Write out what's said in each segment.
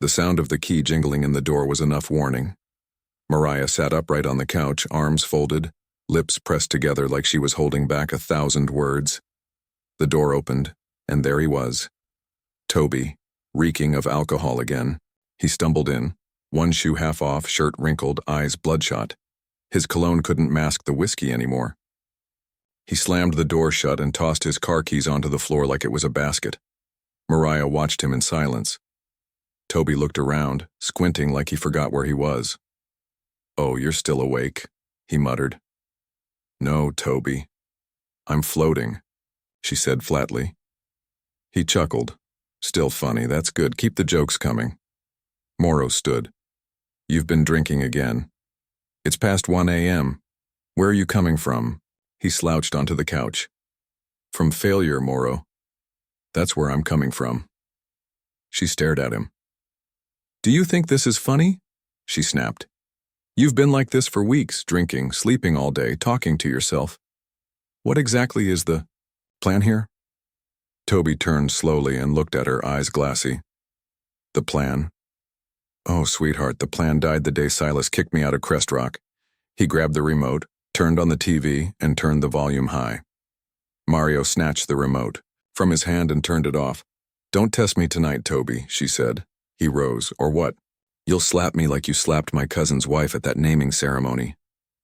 The sound of the key jingling in the door was enough warning. Mariah sat upright on the couch, arms folded, lips pressed together like she was holding back 1,000 words. The door opened, and there he was. Toby, reeking of alcohol again. He stumbled in, one shoe half off, shirt wrinkled, eyes bloodshot. His cologne couldn't mask the whiskey anymore. He slammed the door shut and tossed his car keys onto the floor like it was a basket. Mariah watched him in silence. Toby looked around, squinting like he forgot where he was. "Oh, you're still awake," he muttered. "No, Toby. I'm floating," she said flatly. He chuckled. "Still funny, that's good. Keep the jokes coming." Morrow stood. "You've been drinking again. It's past 1 a.m. Where are you coming from?" He slouched onto the couch. "From failure, Morrow. That's where I'm coming from." She stared at him. "Do you think this is funny?" she snapped. "You've been like this for weeks, drinking, sleeping all day, talking to yourself. What exactly is the plan here?" Toby turned slowly and looked at her, eyes glassy. "The plan? Oh, sweetheart, the plan died the day Silas kicked me out of Crest Rock." He grabbed the remote, turned on the TV, and turned the volume high. Mario snatched the remote from his hand and turned it off. "Don't test me tonight, Toby," she said. He rose. "Or what? You'll slap me like you slapped my cousin's wife at that naming ceremony."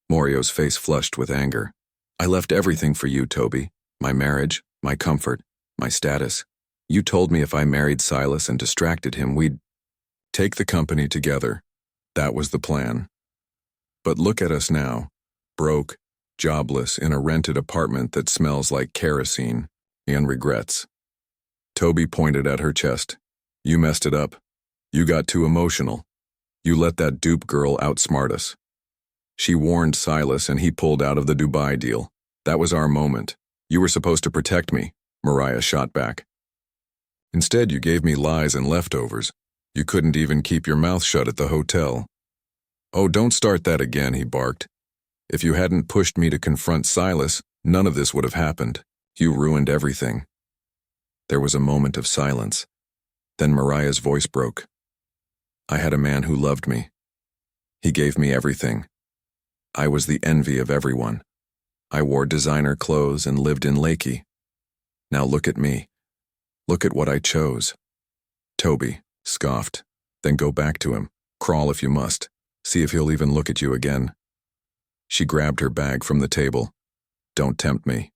Mario's face flushed with anger. "I left everything for you, Toby. My marriage, my comfort, my status. You told me if I married Silas and distracted him, we'd take the company together. That was the plan. But look at us now. Broke, jobless, in a rented apartment that smells like kerosene, and regrets." Toby pointed at her chest. "You messed it up. You got too emotional. You let that dupe girl outsmart us. She warned Silas and he pulled out of the Dubai deal. That was our moment. You were supposed to protect me," Mariah shot back. "Instead, you gave me lies and leftovers. You couldn't even keep your mouth shut at the hotel." "Oh, don't start that again," he barked. "If you hadn't pushed me to confront Silas, none of this would have happened. You ruined everything." There was a moment of silence. Then Mariah's voice broke. "I had a man who loved me. He gave me everything. I was the envy of everyone. I wore designer clothes and lived in Lakey. Now look at me. Look at what I chose." Toby scoffed. "Then go back to him. Crawl if you must. See if he'll even look at you again." She grabbed her bag from the table. "Don't tempt me."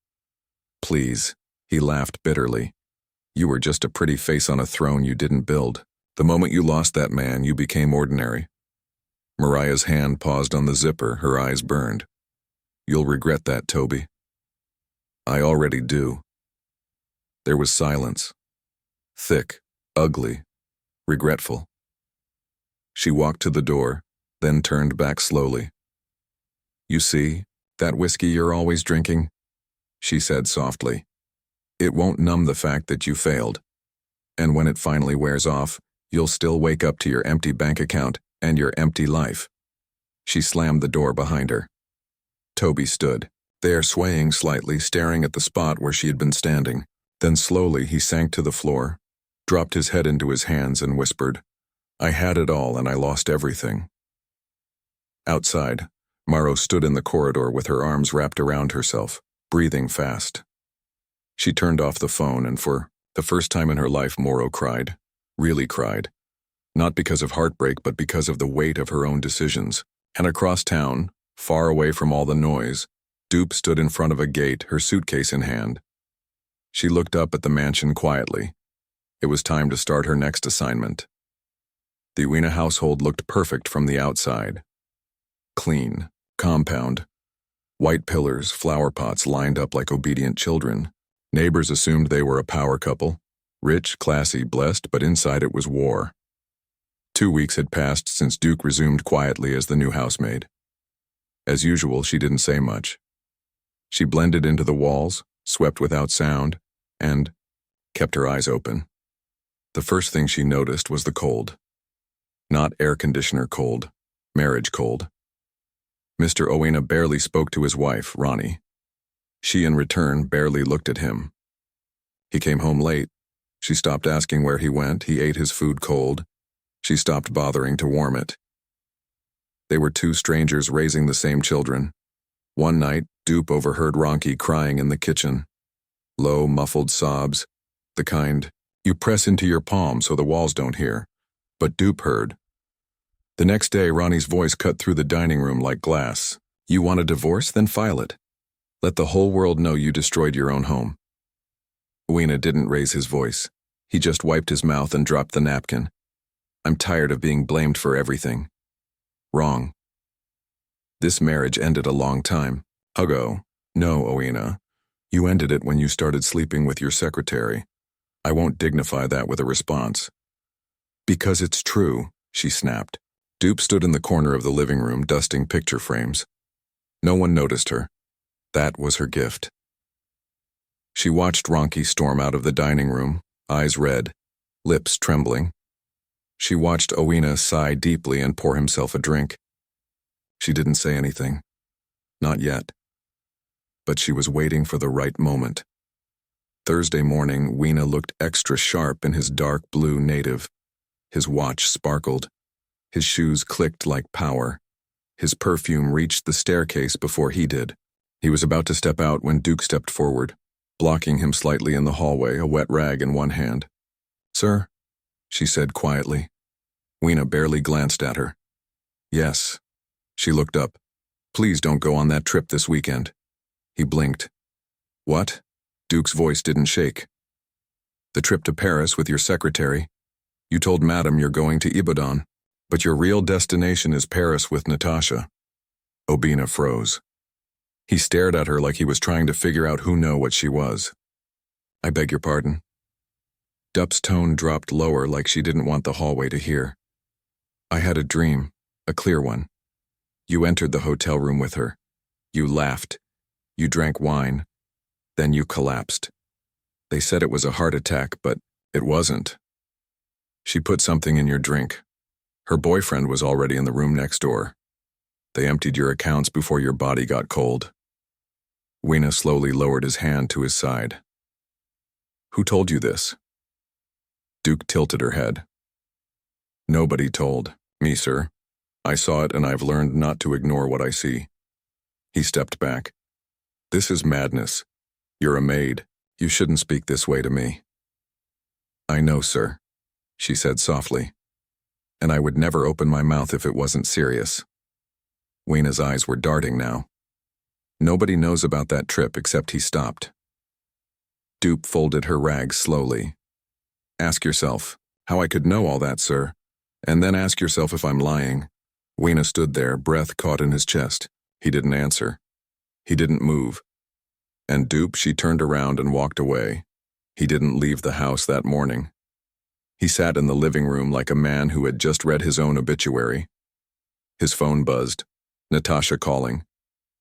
"Please," he laughed bitterly. "You were just a pretty face on a throne you didn't build. The moment you lost that man, you became ordinary." Mariah's hand paused on the zipper, her eyes burned. "You'll regret that, Toby." "I already do." There was silence. Thick, ugly, regretful. She walked to the door, then turned back slowly. "You see, that whiskey you're always drinking?" she said softly. "It won't numb the fact that you failed. And when it finally wears off, you'll still wake up to your empty bank account and your empty life." She slammed the door behind her. Toby stood there, swaying slightly, staring at the spot where she had been standing. Then slowly he sank to the floor, dropped his head into his hands and whispered, "I had it all and I lost everything." Outside, Morrow stood in the corridor with her arms wrapped around herself, breathing fast. She turned off the phone and for the first time in her life Morrow cried, really cried. Not because of heartbreak but because of the weight of her own decisions. And across town, far away from all the noise, Dupe stood in front of a gate, her suitcase in hand. She looked up at the mansion quietly. It was time to start her next assignment. The Uina household looked perfect from the outside. Clean, compound, white pillars, flower pots lined up like obedient children. Neighbors assumed they were a power couple, rich, classy, blessed, but inside it was war. 2 weeks had passed since Duke resumed quietly as the new housemaid. As usual, she didn't say much. She blended into the walls, swept without sound, and kept her eyes open. The first thing she noticed was the cold. Not air conditioner cold, marriage cold. Mr. Owena barely spoke to his wife, Ronnie. She, in return, barely looked at him. He came home late. She stopped asking where he went. He ate his food cold. She stopped bothering to warm it. They were two strangers raising the same children. One night, Dupe overheard Ronki crying in the kitchen. Low, muffled sobs, the kind you press into your palm so the walls don't hear. But Dupe heard. The next day, Ronnie's voice cut through the dining room like glass. You want a divorce? Then file it. Let the whole world know you destroyed your own home. Owina didn't raise his voice. He just wiped his mouth and dropped the napkin. I'm tired of being blamed for everything. Wrong. This marriage ended a long time ago. No, Owina. You ended it when you started sleeping with your secretary. I won't dignify that with a response. Because it's true, she snapped. Dupe stood in the corner of the living room dusting picture frames. No one noticed her. That was her gift. She watched Ronki storm out of the dining room, eyes red, lips trembling. She watched Owina sigh deeply and pour himself a drink. She didn't say anything. Not yet. But she was waiting for the right moment. Thursday morning, Weena looked extra sharp in his dark blue native. His watch sparkled. His shoes clicked like power. His perfume reached the staircase before he did. He was about to step out when Duke stepped forward, blocking him slightly in the hallway, a wet rag in one hand. Sir? She said quietly. Weena barely glanced at her. Yes. She looked up. Please don't go on that trip this weekend. He blinked. What? Duke's voice didn't shake. The trip to Paris with your secretary. You told Madame you're going to Ibadan, but your real destination is Paris with Natasha. Obina froze. He stared at her like he was trying to figure out who knew what she was. I beg your pardon. Dup's tone dropped lower like she didn't want the hallway to hear. I had a dream, a clear one. You entered the hotel room with her. You laughed. You drank wine. Then you collapsed. They said it was a heart attack, but it wasn't. She put something in your drink. Her boyfriend was already in the room next door. They emptied your accounts before your body got cold. Weena slowly lowered his hand to his side. Who told you this? Duke tilted her head. Nobody told me, sir. I saw it and I've learned not to ignore what I see. He stepped back. This is madness. You're a maid. You shouldn't speak this way to me. I know, sir, she said softly. And I would never open my mouth if it wasn't serious. Weena's eyes were darting now. Nobody knows about that trip except he stopped. Dupe folded her rags slowly. Ask yourself how I could know all that, sir, and then ask yourself if I'm lying. Weena stood there, breath caught in his chest. He didn't answer. He didn't move. And Dupe, she turned around and walked away. He didn't leave the house that morning. He sat in the living room like a man who had just read his own obituary. His phone buzzed. Natasha calling.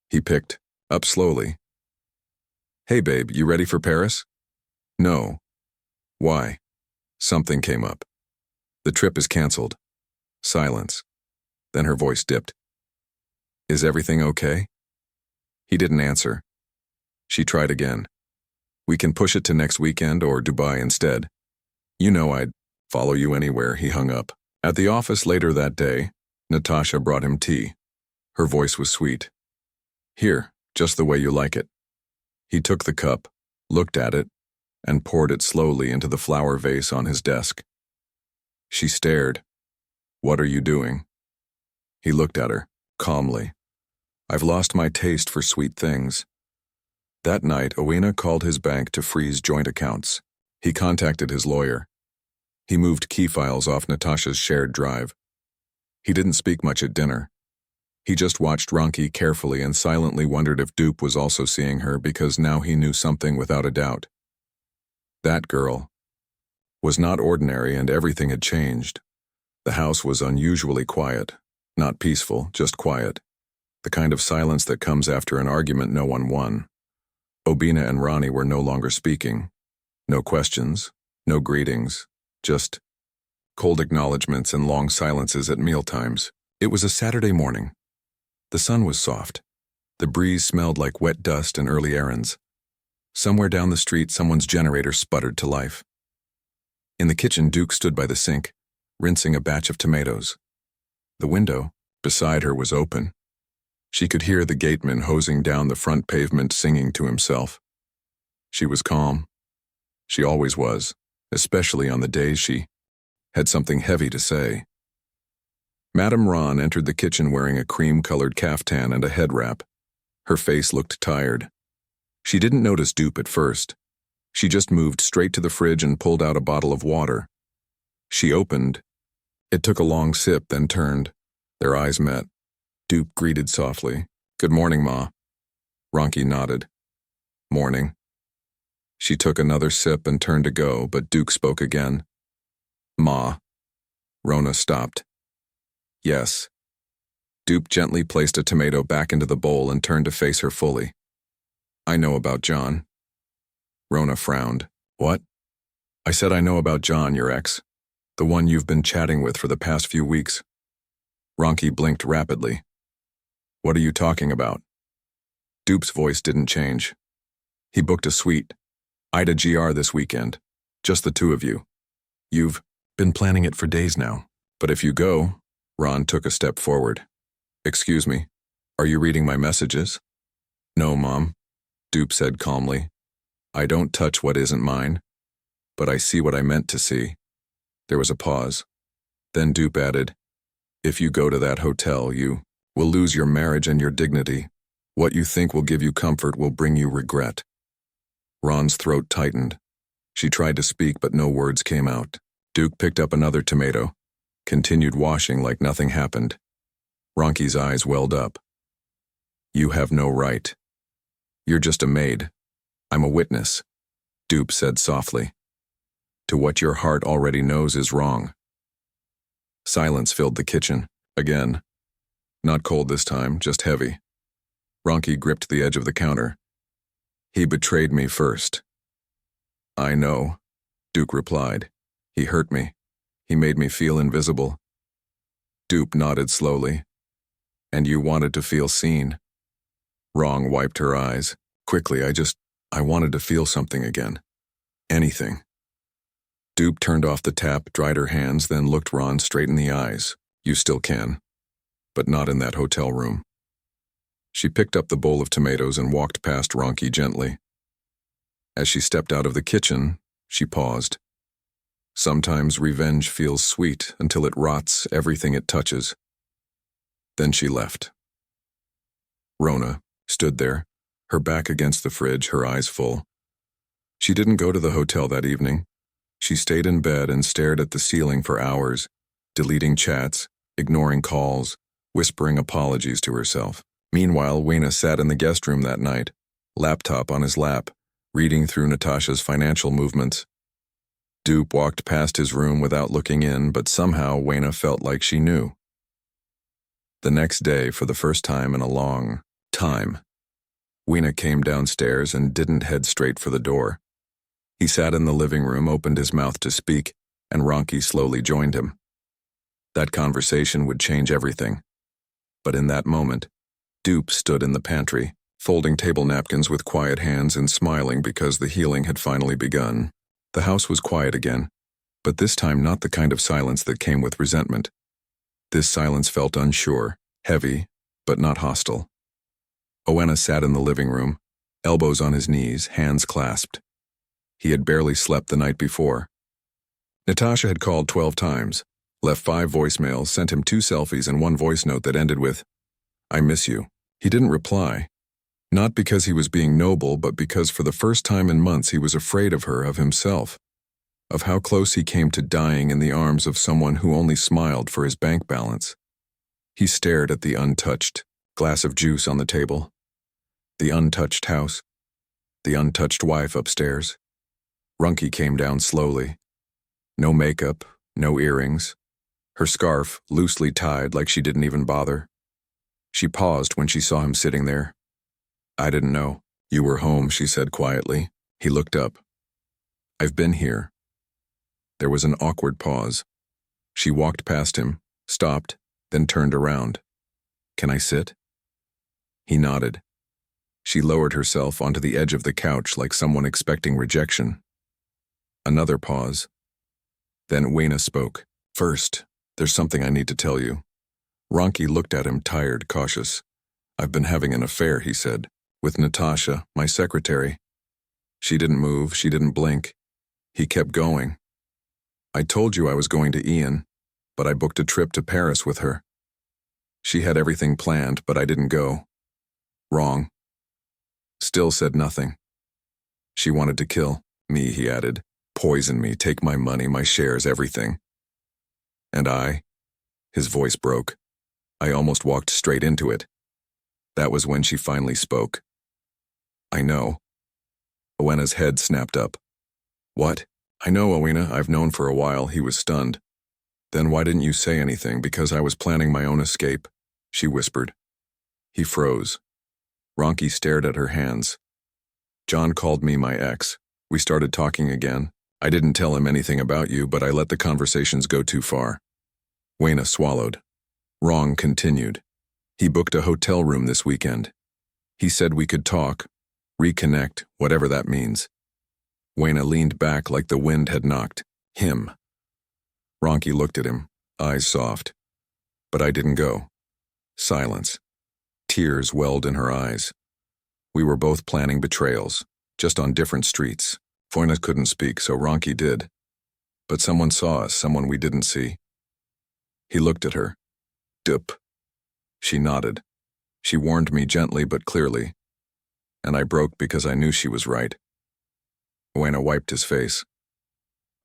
He picked up slowly. Hey babe, you ready for Paris? No. Why? Something came up. The trip is canceled. Silence. Then her voice dipped. Is everything okay? He didn't answer. She tried again. We can push it to next weekend or Dubai instead. You know I'd follow you anywhere, he hung up. At the office later that day, Natasha brought him tea. Her voice was sweet. Here, just the way you like it. He took the cup, looked at it, and poured it slowly into the flower vase on his desk. She stared. What are you doing? He looked at her, calmly. I've lost my taste for sweet things. That night, Owina called his bank to freeze joint accounts. He contacted his lawyer. He moved key files off Natasha's shared drive. He didn't speak much at dinner. He just watched Ronki carefully and silently wondered if Dupe was also seeing her because now he knew something without a doubt. That girl was not ordinary and everything had changed. The house was unusually quiet. Not peaceful, just quiet. The kind of silence that comes after an argument no one won. Obina and Ronnie were no longer speaking. No questions, no greetings, just cold acknowledgments and long silences at mealtimes. It was a Saturday morning. The sun was soft. The breeze smelled like wet dust and early errands. Somewhere down the street, someone's generator sputtered to life. In the kitchen, Duke stood by the sink, rinsing a batch of tomatoes. The window, beside her, was open. She could hear the gateman hosing down the front pavement singing to himself. She was calm. She always was, especially on the days she had something heavy to say. Madame Ron entered the kitchen wearing a cream-colored caftan and a head wrap. Her face looked tired. She didn't notice Dupe at first. She just moved straight to the fridge and pulled out a bottle of water. She opened. It took a long sip, then turned. Their eyes met. Dupe greeted softly. "Good morning, Ma." Ronky nodded. "Morning." She took another sip and turned to go, but Duke spoke again. "Ma." Rona stopped. "Yes." Dupe gently placed a tomato back into the bowl and turned to face her fully. "I know about John." Rona frowned. "What?" "I said I know about John, your ex. The one you've been chatting with for the past few weeks." Ronky blinked rapidly. "What are you talking about?" Dupe's voice didn't change. "He booked a suite. Ida GR this weekend. Just the two of you. You've been planning it for days now. But if you go..." Ron took a step forward. "Excuse me, are you reading my messages?" "No, Mom," Dupe said calmly. "I don't touch what isn't mine. But I see what I meant to see." There was a pause. Then Dupe added, "If you go to that hotel, you will lose your marriage and your dignity. What you think will give you comfort will bring you regret." Ron's throat tightened. She tried to speak, but no words came out. Duke picked up another tomato, continued washing like nothing happened. Ronky's eyes welled up. "You have no right. You're just a maid. I'm a witness," Dupe said softly, "to what your heart already knows is wrong." Silence filled the kitchen, again. Not cold this time, just heavy. Ronky gripped the edge of the counter. "He betrayed me first." "I know," Duke replied. "He hurt me. He made me feel invisible." Dupe nodded slowly. "And you wanted to feel seen." Wrong wiped her eyes. Quickly, I wanted to feel something again. Anything. Dupe turned off the tap, dried her hands, then looked Ron straight in the eyes. "You still can. But not in that hotel room." She picked up the bowl of tomatoes and walked past Ronky gently. As she stepped out of the kitchen, she paused. Sometimes revenge feels sweet until it rots everything it touches. Then she left. Rona stood there, her back against the fridge, her eyes full. She didn't go to the hotel that evening. She stayed in bed and stared at the ceiling for hours, deleting chats, ignoring calls, whispering apologies to herself. Meanwhile, Wayna sat in the guest room that night, laptop on his lap, reading through Natasha's financial movements. Dupe walked past his room without looking in, but somehow Wayna felt like she knew. The next day, for the first time in a long time, Wayna came downstairs and didn't head straight for the door. He sat in the living room, opened his mouth to speak, and Ronky slowly joined him. That conversation would change everything. But in that moment, Dupe stood in the pantry, folding table napkins with quiet hands and smiling because the healing had finally begun. The house was quiet again, but this time not the kind of silence that came with resentment. This silence felt unsure, heavy, but not hostile. Owena sat in the living room, elbows on his knees, hands clasped. He had barely slept the night before. Natasha had called 12 times, left 5 voicemails, sent him 2 selfies and 1 voice note that ended with, "I miss you." He didn't reply. Not because he was being noble, but because for the first time in months he was afraid of her, of himself, of how close he came to dying in the arms of someone who only smiled for his bank balance. He stared at the untouched glass of juice on the table, the untouched house, the untouched wife upstairs. Runky came down slowly. No makeup, no earrings. Her scarf loosely tied like she didn't even bother. She paused when she saw him sitting there. "I didn't know. You were home," she said quietly. He looked up. "I've been here." There was an awkward pause. She walked past him, stopped, then turned around. "Can I sit?" He nodded. She lowered herself onto the edge of the couch like someone expecting rejection. Another pause. Then Wayna spoke. First, there's something I need to tell you. Ronki looked at him, tired, cautious. I've been having an affair, he said, with Natasha, my secretary. She didn't move, she didn't blink. He kept going. I told you I was going to Ian, but I booked a trip to Paris with her. She had everything planned, but I didn't go. Wrong. Still said nothing. She wanted to kill me, he added. Poison me, take my money, my shares, everything. And I? His voice broke. I almost walked straight into it. That was when she finally spoke. I know. Owena's head snapped up. What? I know, Owena, I've known for a while. He was stunned. Then why didn't you say anything? Because I was planning my own escape, she whispered. He froze. Ronki stared at her hands. John called me my ex. We started talking again. I didn't tell him anything about you, but I let the conversations go too far. Wayna swallowed. Wrong continued. He booked a hotel room this weekend. He said we could talk, reconnect, whatever that means. Wayna leaned back like the wind had knocked him. Ronki looked at him, eyes soft. But I didn't go. Silence. Tears welled in her eyes. We were both planning betrayals, just on different streets. Foyna couldn't speak, so Ronki did. But someone saw us, someone we didn't see. He looked at her. Dup. She nodded. She warned me gently but clearly. And I broke because I knew she was right. Wayna wiped his face.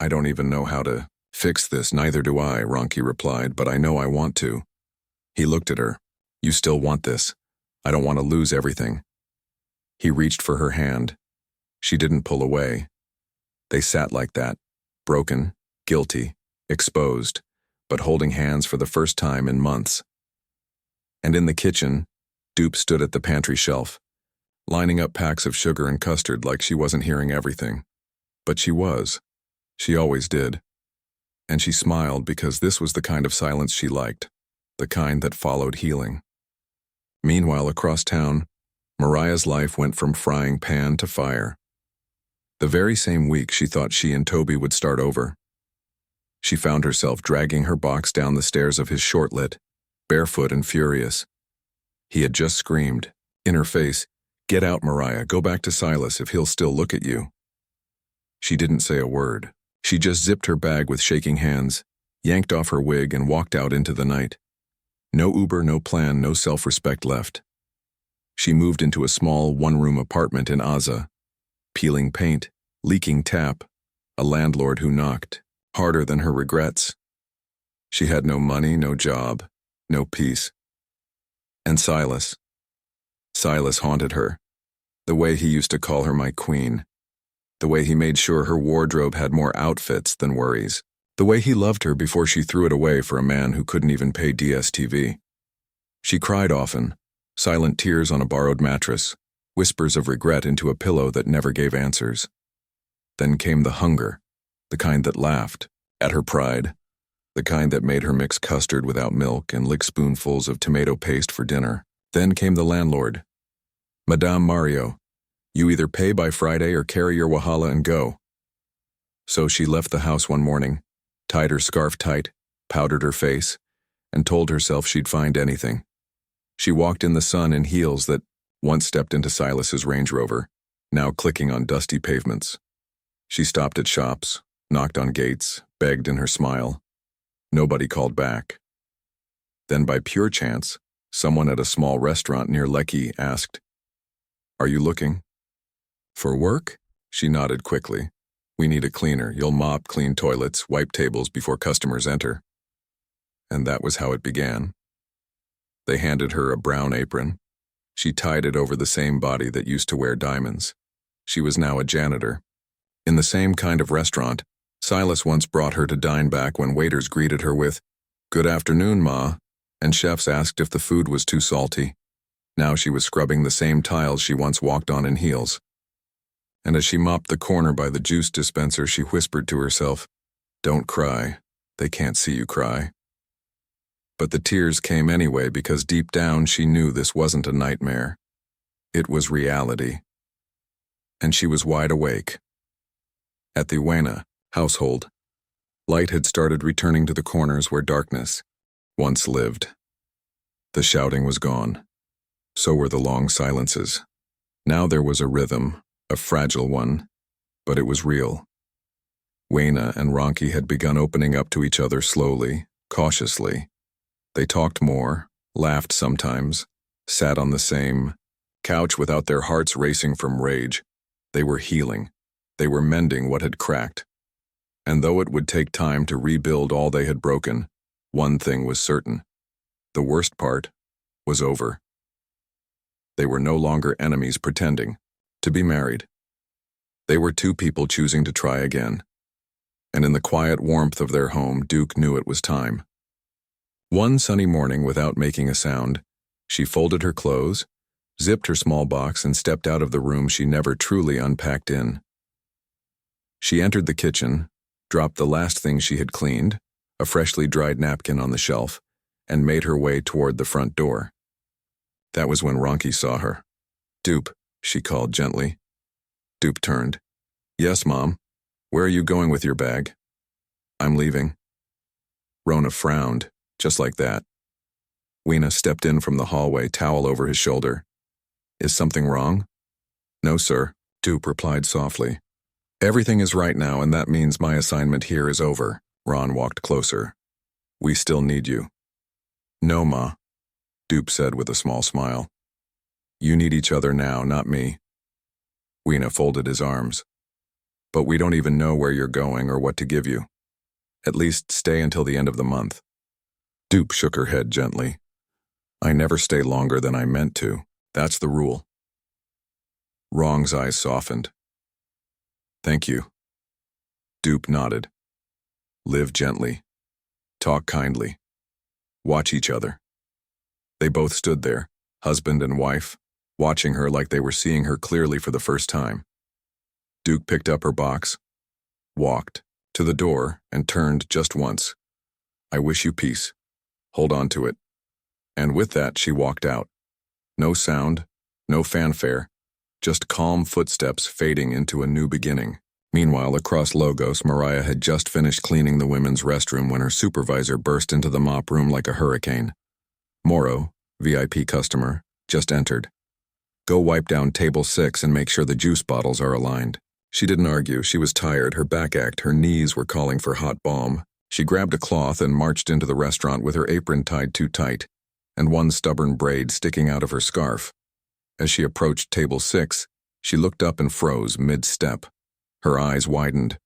I don't even know how to fix this, neither do I, Ronki replied, but I know I want to. He looked at her. You still want this. I don't want to lose everything. He reached for her hand. She didn't pull away. They sat like that, broken, guilty, exposed, but holding hands for the first time in months. And in the kitchen, Dupe stood at the pantry shelf, lining up packs of sugar and custard like she wasn't hearing everything. But she was. She always did. And she smiled because this was the kind of silence she liked, the kind that followed healing. Meanwhile, across town, Mariah's life went from frying pan to fire. The very same week she thought she and Toby would start over. She found herself dragging her box down the stairs of his shortlet, barefoot and furious. He had just screamed, in her face, "Get out, Mariah, go back to Silas if he'll still look at you." She didn't say a word. She just zipped her bag with shaking hands, yanked off her wig and walked out into the night. No Uber, no plan, no self-respect left. She moved into a small one-room apartment in Aza, peeling paint, leaking tap, a landlord who knocked, harder than her regrets. She had no money, no job, no peace. And Silas. Silas haunted her, the way he used to call her my queen, the way he made sure her wardrobe had more outfits than worries, the way he loved her before she threw it away for a man who couldn't even pay DSTV. She cried often, silent tears on a borrowed mattress, whispers of regret into a pillow that never gave answers. Then came the hunger, the kind that laughed at her pride, the kind that made her mix custard without milk and lick spoonfuls of tomato paste for dinner. Then came the landlord. Madame Mario, you either pay by Friday or carry your wahala and go. So she left the house one morning, tied her scarf tight, powdered her face, and told herself she'd find anything. She walked in the sun in heels that once stepped into Silas's Range Rover, now clicking on dusty pavements. She stopped at shops, knocked on gates, begged in her smile. Nobody called back. Then by pure chance, someone at a small restaurant near Lekki asked, "Are you looking?" "For work?" She nodded quickly. "We need a cleaner. You'll mop, clean toilets, wipe tables before customers enter." And that was how it began. They handed her a brown apron. She tied it over the same body that used to wear diamonds. She was now a janitor. In the same kind of restaurant, Silas once brought her to dine back when waiters greeted her with, "Good afternoon, Ma," and chefs asked if the food was too salty. Now she was scrubbing the same tiles she once walked on in heels. And as she mopped the corner by the juice dispenser, she whispered to herself, "Don't cry. They can't see you cry." But the tears came anyway because deep down she knew this wasn't a nightmare. It was reality. And she was wide awake. At the Wena household, Light had started returning to the corners where darkness once lived. The shouting was gone. So were the long silences. Now there was a rhythm, a fragile one, but it was real. Wayna and Ronki had begun opening up to each other slowly, cautiously. They talked more, laughed sometimes, sat on the same couch without their hearts racing from rage. They were healing. They were mending what had cracked. And though it would take time to rebuild all they had broken, one thing was certain. The worst part was over. They were no longer enemies pretending to be married. They were two people choosing to try again. And in the quiet warmth of their home, Duke knew it was time. One sunny morning, without making a sound, she folded her clothes, zipped her small box, and stepped out of the room she never truly unpacked in. She entered the kitchen, dropped the last thing she had cleaned, a freshly dried napkin on the shelf, and made her way toward the front door. That was when Ronki saw her. "Dupe," she called gently. Dupe turned. "Yes, Mom. Where are you going with your bag?" "I'm leaving." Rona frowned, just like that. Weena stepped in from the hallway, towel over his shoulder. "Is something wrong?" "No, sir," Dupe replied softly. "Everything is right now, and that means my assignment here is over." Ron walked closer. "We still need you." "No, Ma," Dupe said with a small smile. "You need each other now, not me." Weena folded his arms. "But we don't even know where you're going or what to give you. At least stay until the end of the month." Dupe shook her head gently. "I never stay longer than I meant to. That's the rule." Wrong's eyes softened. "Thank you." Dupe nodded. "Live gently. Talk kindly. Watch each other." They both stood there, husband and wife, watching her like they were seeing her clearly for the first time. Duke picked up her box, walked to the door, and turned just once. "I wish you peace. Hold on to it." And with that, she walked out. No sound, no fanfare, just calm footsteps fading into a new beginning. Meanwhile, across Logos, Mariah had just finished cleaning the women's restroom when her supervisor burst into the mop room like a hurricane. "Moro, VIP customer, just entered. Go wipe down table 6 and make sure the juice bottles are aligned." She didn't argue. She was tired, her back ached, her knees were calling for hot balm. She grabbed a cloth and marched into the restaurant with her apron tied too tight, and one stubborn braid sticking out of her scarf. As she approached table 6, she looked up and froze mid-step. Her eyes widened.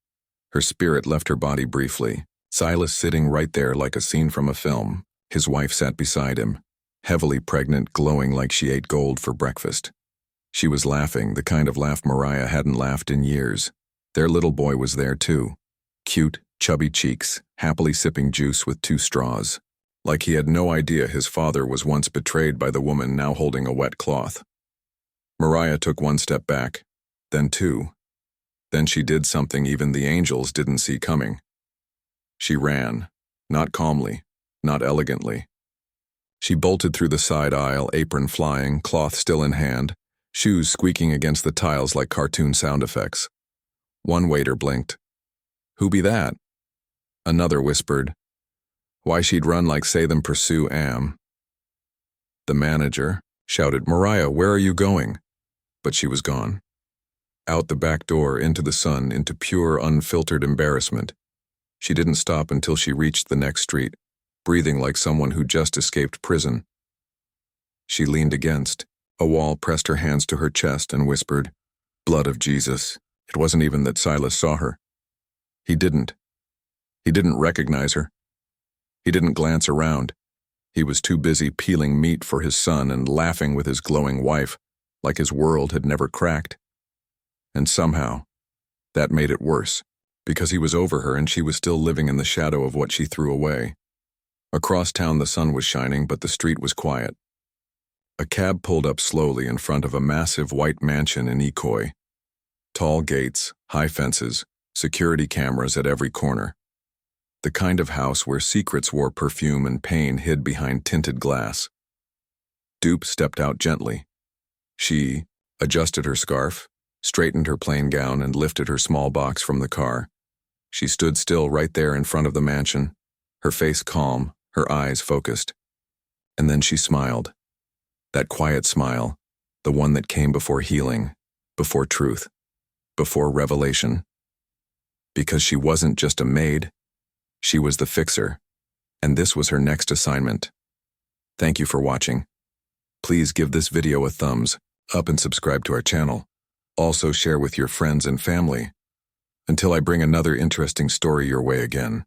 Her spirit left her body briefly. Silas sitting right there like a scene from a film. His wife sat beside him, heavily pregnant, glowing like she ate gold for breakfast. She was laughing, the kind of laugh Mariah hadn't laughed in years. Their little boy was there too. Cute, chubby cheeks, happily sipping juice with 2 straws. Like he had no idea his father was once betrayed by the woman now holding a wet cloth. Mariah took 1 step back, then 2. Then she did something even the angels didn't see coming. She ran, not calmly, not elegantly. She bolted through the side aisle, apron flying, cloth still in hand, shoes squeaking against the tiles like cartoon sound effects. One waiter blinked. "Who be that?" Another whispered, "Why she'd run like say them pursue Am." The manager shouted, "Mariah, where are you going?" But she was gone. Out the back door, into the sun, into pure, unfiltered embarrassment. She didn't stop until she reached the next street, breathing like someone who just escaped prison. She leaned against a wall, pressed her hands to her chest, and whispered, "Blood of Jesus." It wasn't even that Silas saw her. He didn't. He didn't recognize her. He didn't glance around. He was too busy peeling meat for his son and laughing with his glowing wife, like his world had never cracked. And somehow, that made it worse, because he was over her and she was still living in the shadow of what she threw away. Across town the sun was shining, but the street was quiet. A cab pulled up slowly in front of a massive white mansion in Ikoi. Tall gates, high fences, security cameras at every corner. The kind of house where secrets wore perfume and pain hid behind tinted glass. Dupe stepped out gently. She adjusted her scarf, straightened her plain gown, and lifted her small box from the car. She stood still right there in front of the mansion, her face calm, her eyes focused. And then she smiled. That quiet smile, the one that came before healing, before truth, before revelation. Because she wasn't just a maid, she was the fixer, and this was her next assignment. Thank you for watching. Please give this video a thumbs up and subscribe to our channel. Also share with your friends and family. Until I bring another interesting story your way again.